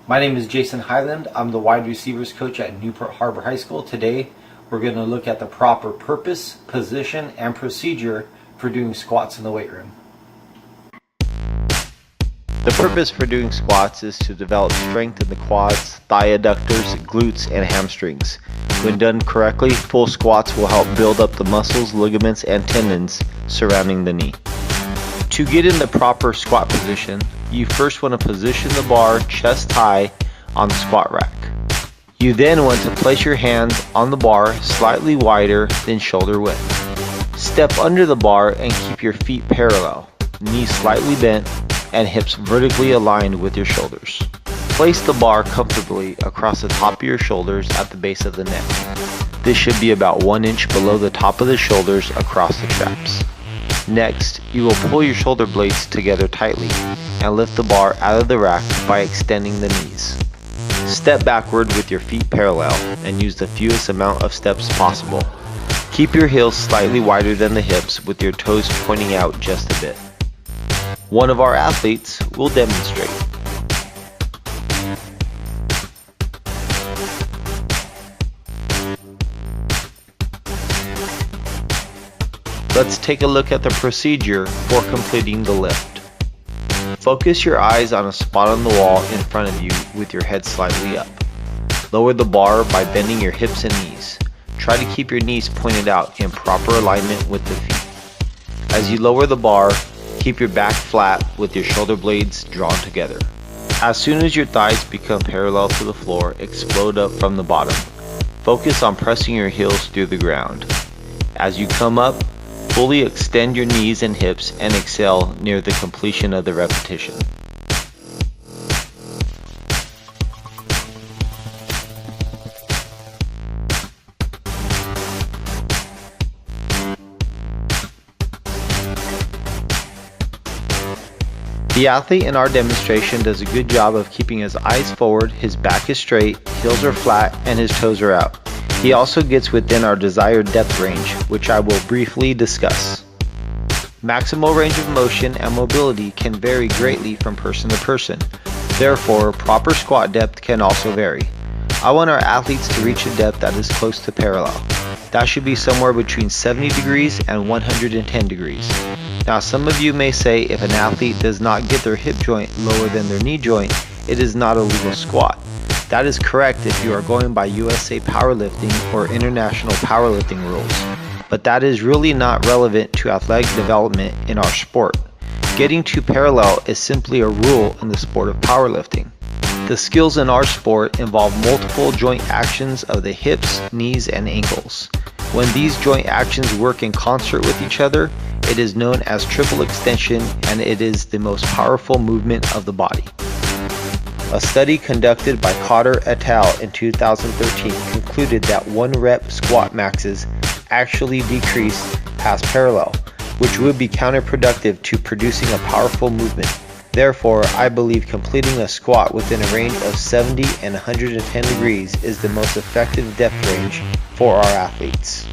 My name is Jason Hylland. I'm the wide receivers coach at Newport Harbor High School. Today, we're going to look at the proper purpose, position, and procedure for doing squats in the weight room. The purpose for doing squats is to develop strength in the quads, thigh adductors, glutes, and hamstrings. When done correctly, full squats will help build up the muscles, ligaments, and tendons surrounding the knee. To get in the proper squat position, you first want to position the bar chest high on the squat rack. You then want to place your hands on the bar slightly wider than shoulder width. Step under the bar and keep your feet parallel, knees slightly bent, and hips vertically aligned with your shoulders. Place the bar comfortably across the top of your shoulders at the base of the neck. This should be about 1 inch below the top of the shoulders across the traps. Next, you will pull your shoulder blades together tightly and lift the bar out of the rack by extending the knees. Step backward with your feet parallel and use the fewest amount of steps possible. Keep your heels slightly wider than the hips with your toes pointing out just a bit. One of our athletes will demonstrate. Let's take a look at the procedure for completing the lift. Focus your eyes on a spot on the wall in front of you with your head slightly up. Lower the bar by bending your hips and knees. Try to keep your knees pointed out in proper alignment with the feet. As you lower the bar, keep your back flat with your shoulder blades drawn together. As soon as your thighs become parallel to the floor, explode up from the bottom. Focus on pressing your heels through the ground. As you come up, fully extend your knees and hips and exhale near the completion of the repetition. The athlete in our demonstration does a good job of keeping his eyes forward, his back is straight, heels are flat, and his toes are out. He also gets within our desired depth range, which I will briefly discuss. Maximal range of motion and mobility can vary greatly from person to person. Therefore, proper squat depth can also vary. I want our athletes to reach a depth that is close to parallel. That should be somewhere between 70 degrees and 110 degrees. Now, some of you may say if an athlete does not get their hip joint lower than their knee joint, it is not a legal squat. That is correct if you are going by USA powerlifting or international powerlifting rules, but that is really not relevant to athletic development in our sport. Getting to parallel is simply a rule in the sport of powerlifting. The skills in our sport involve multiple joint actions of the hips, knees, and ankles. When these joint actions work in concert with each other, it is known as triple extension, and it is the most powerful movement of the body. A study conducted by Cotter et al. In 2013 concluded that 1 rep squat maxes actually decrease past parallel, which would be counterproductive to producing a powerful movement. Therefore, I believe completing a squat within a range of 70 and 110 degrees is the most effective depth range for our athletes.